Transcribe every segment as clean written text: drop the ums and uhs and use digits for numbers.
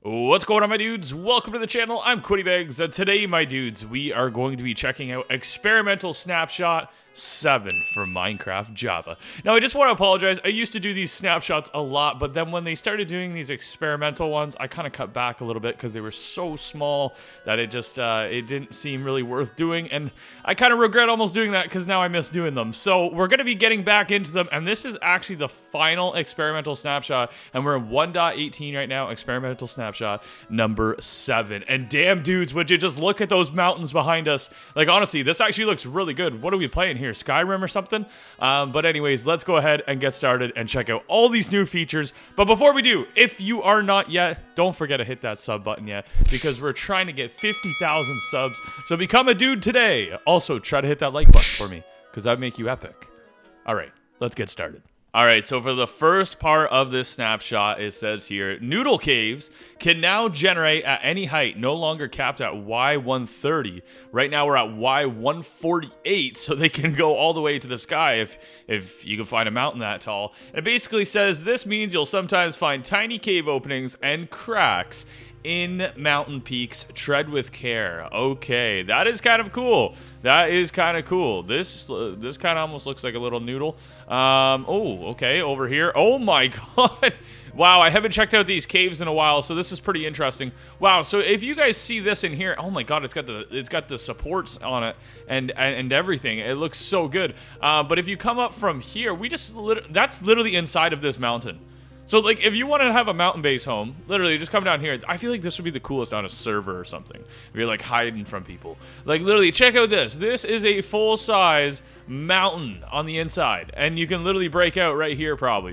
What's going on, my dudes? Welcome to the channel. I'm QuittyBags, and today, my dudes, we are going to be checking out Experimental Snapshot 7 for Minecraft Java. Now, I just want to apologize. I used to do these snapshots a lot, but then when they started doing these experimental ones, I kind of cut back a little bit because they were so small that it just it didn't seem really worth doing, and I kind of regret almost doing that because now I miss doing them. So we're going to be getting back into them, and this is actually the final experimental snapshot, and we're in 1.18 right now, experimental snapshot number 7. And damn, dudes, would you just look at those mountains behind us? Like, honestly, this actually looks really good. What are we playing here? Skyrim or something? But anyways, let's go ahead and get started and check out all these new features. But before we do, if you are not yet, don't forget to hit that sub button yet, because we're trying to get 50,000 subs. So become a dude today. Also, try to hit that like button for me, because that'd make you epic. All right, let's get started. All right, so for the first part of this snapshot, it says here, Noodle Caves can now generate at any height, no longer capped at Y130. Right now we're at Y148, so they can go all the way to the sky if you can find a mountain that tall. And it basically says this means you'll sometimes find tiny cave openings and cracks in mountain peaks. Tread with care. Okay, that is kind of cool. That is kind of cool. This kind of almost looks like a little noodle. Oh, okay, over here. Oh my god. Wow, I haven't checked out these caves in a while, so this is pretty interesting. Wow, so if you guys see this in here, oh my god, it's got the supports on it and everything. It looks so good. But if you come up from here, that's literally inside of this mountain. So, like, if you want to have a mountain base home, literally, just come down here. I feel like this would be the coolest on a server or something. If you're, like, hiding from people. Like, literally, check out this. This is a full-size mountain on the inside. And you can literally break out right here, probably.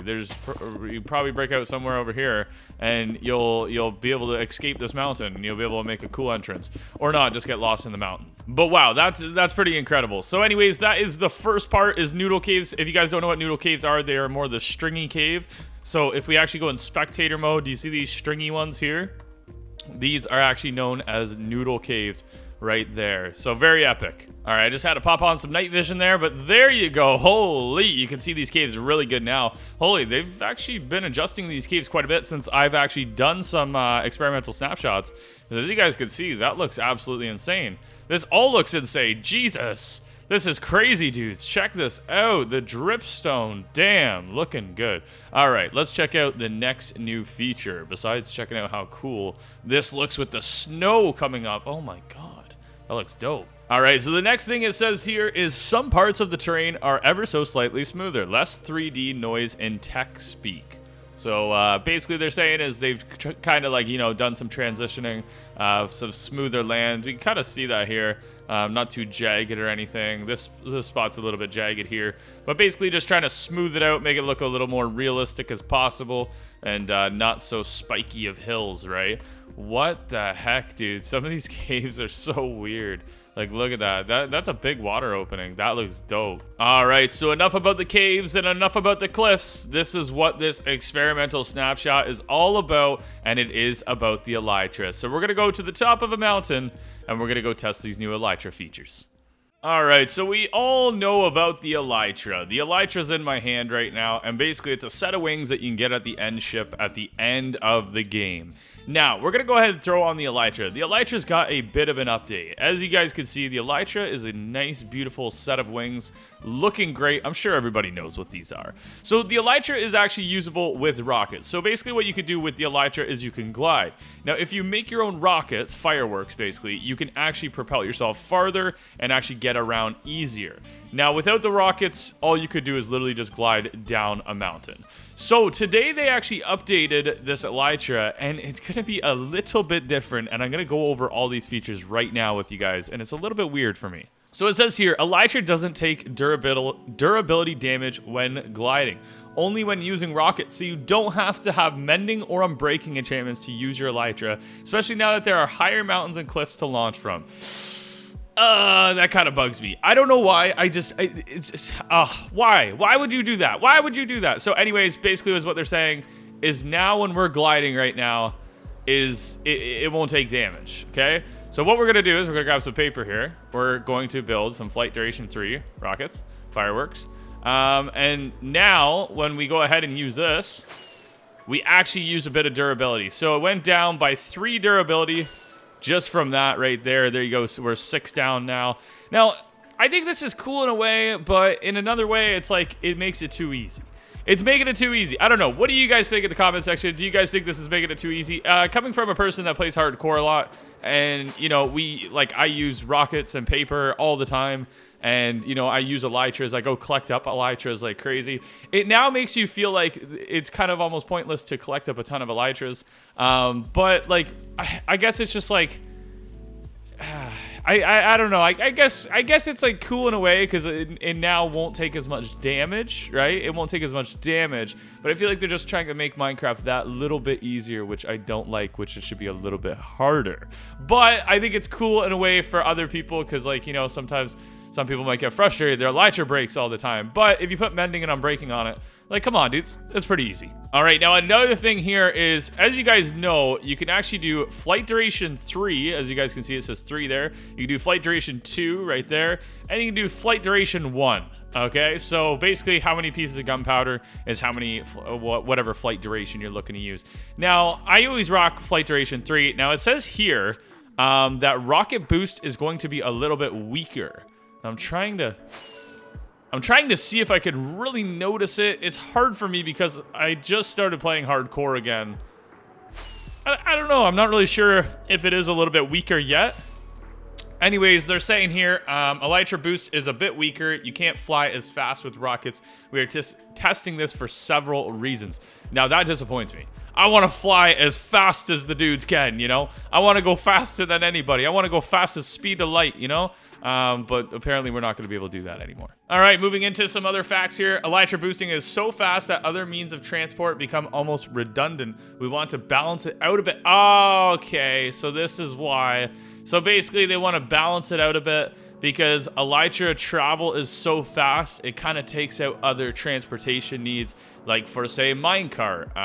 You probably break out somewhere over here, and you'll be able to escape this mountain, and you'll be able to make a cool entrance. Or not, just get lost in the mountain. But, wow, that's pretty incredible. So, anyways, that is the first part, is Noodle Caves. If you guys don't know what Noodle Caves are, they are more the stringy cave. So if we actually go in spectator mode, do you see these stringy ones here? These are actually known as Noodle Caves right there. So very epic. All right, I just had to pop on some night vision there, but there you go. Holy, you can see these caves are really good now. Holy, they've actually been adjusting these caves quite a bit since I've actually done some experimental snapshots. As you guys can see, that looks absolutely insane. This all looks insane. Jesus. This is crazy, dudes. Check this out. The dripstone. Damn, looking good. All right, let's check out the next new feature. Besides checking out how cool this looks with the snow coming up. Oh my god, that looks dope. All right, so the next thing it says here is some parts of the terrain are ever so slightly smoother. Less 3D noise in tech speak. So basically they're saying is they've kind of, like, you know, done some transitioning, some smoother land. We can kind of see that here. Not too jagged or anything. This spot's a little bit jagged here. But basically just trying to smooth it out, make it look a little more realistic as possible, and not so spiky of hills, right? What the heck, dude? Some of these caves are so weird. Like, look at that. That's a big water opening. That looks dope. All right, so enough about the caves and enough about the cliffs. This is what this experimental snapshot is all about, and it is about the Elytra. So we're going to go to the top of a mountain, and we're going to go test these new Elytra features. All right, so we all know about the Elytra. The Elytra's in my hand right now, and basically it's a set of wings that you can get at the end ship at the end of the game. Now, we're going to go ahead and throw on the Elytra. The Elytra's got a bit of an update. As you guys can see, the Elytra is a nice, beautiful set of wings, looking great. I'm sure everybody knows what these are. So the Elytra is actually usable with rockets. So basically what you can do with the Elytra is you can glide. Now, if you make your own rockets, fireworks basically, you can actually propel yourself farther and actually get around easier. Now, without the rockets, all you could do is literally just glide down a mountain. So today they actually updated this Elytra, and it's going to be a little bit different, and I'm going to go over all these features right now with you guys, and it's a little bit weird for me. So it says here, Elytra doesn't take durability damage when gliding, only when using rockets, so you don't have to have mending or unbreaking enchantments to use your Elytra, especially now that there are higher mountains and cliffs to launch from. That kind of bugs me. I don't know why. Why? Why would you do that? Why would you do that? So anyways, basically what they're saying is now when we're gliding right now, it won't take damage, okay? So what we're going to do is we're going to grab some paper here. We're going to build some Flight Duration 3 rockets, fireworks. And now when we go ahead and use this, we actually use a bit of durability. So it went down by 3 durability just from that right there. There you go. So we're 6 down now. Now, I think this is cool in a way, but in another way, it's like it makes it too easy. It's making it too easy. I don't know. What do you guys think in the comment section? Do you guys think this is making it too easy? Coming from a person that plays hardcore a lot, and, you know, I use rockets and paper all the time, and, you know, I use elytras. I go collect up elytras like crazy. It now makes you feel like it's kind of almost pointless to collect up a ton of elytras. But, like, I guess it's just like... I don't know. I guess it's like cool in a way because it now won't take as much damage, right? It won't take as much damage, but I feel like they're just trying to make Minecraft that little bit easier, which I don't like, which it should be a little bit harder. But I think it's cool in a way for other people because, like, you know, sometimes some people might get frustrated. Their elytra breaks all the time. But if you put mending and unbreaking on it, like, come on, dudes. That's pretty easy. All right, now another thing here is, as you guys know, you can actually do flight duration 3. As you guys can see, it says 3 there. You can do flight duration 2 right there. And you can do flight duration 1. Okay, so basically how many pieces of gunpowder is how many, whatever flight duration you're looking to use. Now, I always rock flight duration 3. Now, it says here that rocket boost is going to be a little bit weaker. I'm trying to see if I could really notice it. It's hard for me because I just started playing hardcore again. I don't know. I'm not really sure if it is a little bit weaker yet. Anyways, they're saying here, Elytra boost is a bit weaker. You can't fly as fast with rockets. We are just testing this for several reasons. Now, that disappoints me. I want to fly as fast as the dudes can, you know? I want to go faster than anybody. I want to go fast as speed of light, you know? But apparently we're not going to be able to do that anymore. All right, moving into some other facts here. Elytra boosting is so fast that other means of transport become almost redundant. We want to balance it out a bit. Okay, so this is why. So basically they want to balance it out a bit because Elytra travel is so fast, it kind of takes out other transportation needs, like for, say, minecart,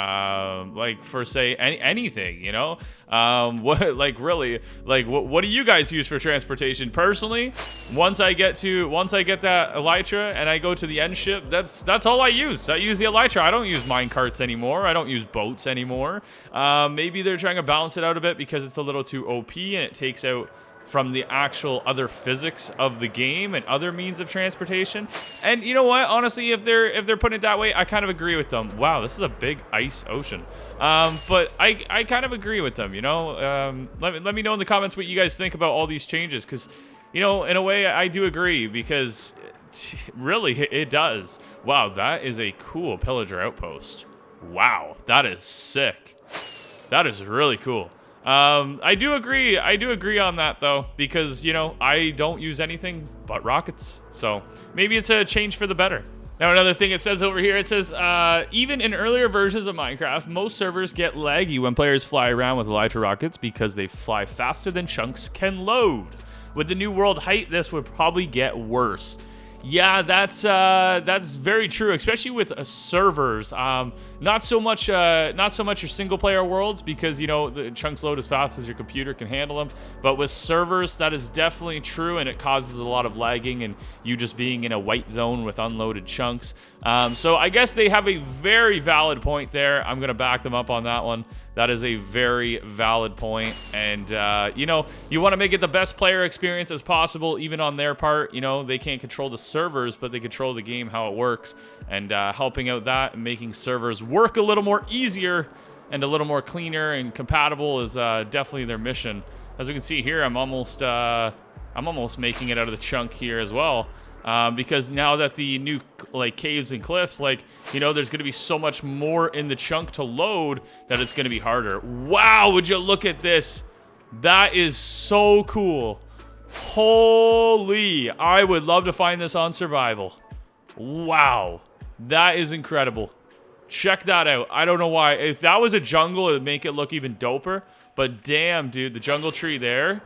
like for, say, anything, you know? What do you guys use for transportation? Personally, once I get that Elytra and I go to the end ship, that's all I use. I use the Elytra. I don't use minecarts anymore. I don't use boats anymore. Maybe they're trying to balance it out a bit because it's a little too OP and it takes out from the actual other physics of the game and other means of transportation. And you know what? Honestly, if they're putting it that way, I kind of agree with them. Wow, this is a big ice ocean. But I kind of agree with them, you know? Let me know in the comments what you guys think about all these changes, because, you know, in a way, I do agree, because really, it does. Wow, that is a cool pillager outpost. Wow, that is sick. That is really cool. I do agree on that, though, because, you know, I don't use anything but rockets. So maybe it's a change for the better. Now, another thing it says over here, it says, even in earlier versions of Minecraft, most servers get laggy when players fly around with Elytra rockets because they fly faster than chunks can load. With the new world height, this would probably get worse. Yeah, that's very true, especially with servers. Not so much your single player worlds, because, you know, the chunks load as fast as your computer can handle them. But with servers, that is definitely true, and it causes a lot of lagging and you just being in a white zone with unloaded chunks. So I guess they have a very valid point there. I'm gonna back them up on that one. That is a very valid point. And, you know, you want to make it the best player experience as possible, even on their part. You know, they can't control the servers, but they control the game, how it works. And helping out that and making servers work a little more easier and a little more cleaner and compatible is definitely their mission. As we can see here, I'm almost making it out of the chunk here as well. Because now that the new, like, caves and cliffs, like, you know, there's going to be so much more in the chunk to load that it's going to be harder. Wow, would you look at this? That is so cool. Holy, I would love to find this on survival. Wow, that is incredible. Check that out. I don't know why. If that was a jungle, it would make it look even doper. But damn, dude, the jungle tree there.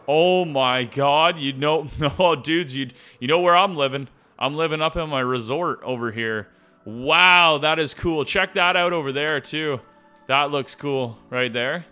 Oh my God, you know, no, dudes, you know where I'm living. I'm living up in my resort over here. Wow, that is cool. Check that out over there too. That looks cool right there.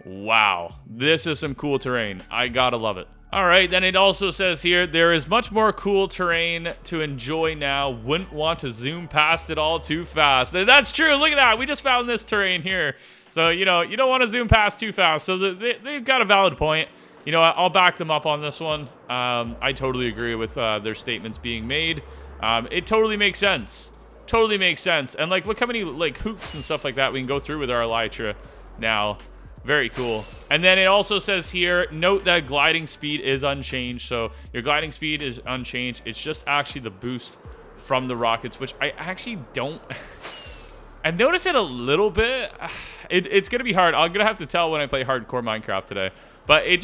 Wow, this is some cool terrain. I gotta love it. All right, then it also says here, there is much more cool terrain to enjoy now. Wouldn't want to zoom past it all too fast. And that's true. Look at that. We just found this terrain here. So, you know, you don't want to zoom past too fast. So they've got a valid point. You know, I'll back them up on this one. I totally agree with their statements being made. It totally makes sense. Totally makes sense. And, like, look how many, like, hoops and stuff like that we can go through with our Elytra now. Very cool. And then it also says here, note that gliding speed is unchanged. So your gliding speed is unchanged. It's just actually the boost from the rockets, which I actually don't... I noticed it a little bit. It's going to be hard. I'm going to have to tell when I play hardcore Minecraft today. But it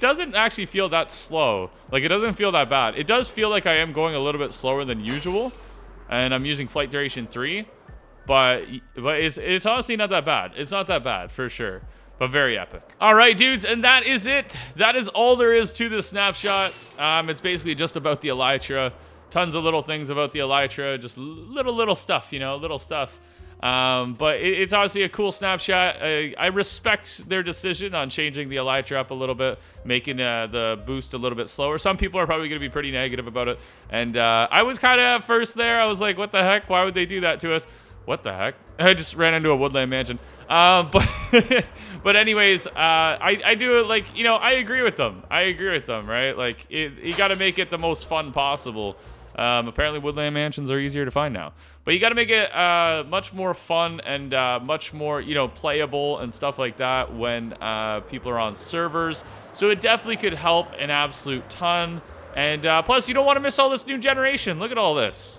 doesn't actually feel that slow. Like, it doesn't feel that bad. It does feel like I am going a little bit slower than usual. And I'm using flight duration 3. But it's honestly not that bad. It's not that bad, for sure. But very epic. All right, dudes, and that is it. That is all there is to this snapshot. It's basically just about the Elytra. Tons of little things about the Elytra. Just little stuff, you know, little stuff. But it's honestly a cool snapshot. I respect their decision on changing the Elytra up a little bit, making the boost a little bit slower. Some people are probably going to be pretty negative about it. And I was kind of at first there. I was like, what the heck? Why would they do that to us? What the heck? I just ran into a woodland mansion. But anyways, I do it like, you know, I agree with them. I agree with them, right? Like, you got to make it the most fun possible. Apparently woodland mansions are easier to find now. But you got to make it much more fun and much more, you know, playable and stuff like that when people are on servers. So it definitely could help an absolute ton. And plus, you don't want to miss all this new generation. Look at all this.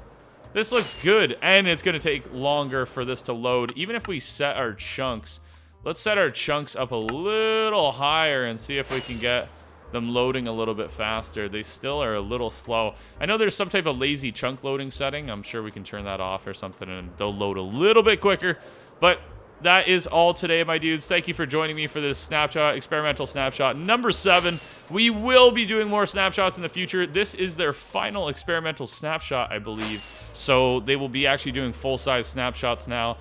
This looks good, and it's going to take longer for this to load. Even if we set our chunks, let's set our chunks up a little higher and see if we can get them loading a little bit faster. They still are a little slow. I know there's some type of lazy chunk loading setting. I'm sure we can turn that off or something, and they'll load a little bit quicker. But that is all today, my dudes. Thank you for joining me for this snapshot, experimental snapshot number 7. We will be doing more snapshots in the future. This is their final experimental snapshot, I believe. So they will be actually doing full-size snapshots now.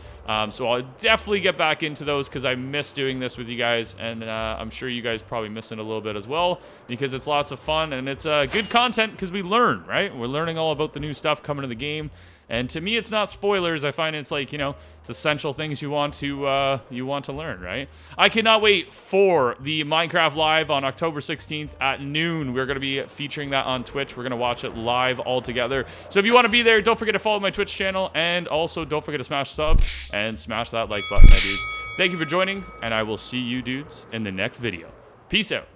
So I'll definitely get back into those because I miss doing this with you guys. And I'm sure you guys probably miss it a little bit as well because it's lots of fun and it's good content because we learn, right? We're learning all about the new stuff coming to the game. And to me, it's not spoilers. I find it's like, you know, it's essential things you want to learn, right? I cannot wait for the Minecraft Live on October 16th at noon. We're going to be featuring that on Twitch. We're going to watch it live all together. So if you want to be there, don't forget to follow my Twitch channel. And also, don't forget to smash sub and smash that like button, my dudes. Thank you for joining, and I will see you dudes in the next video. Peace out.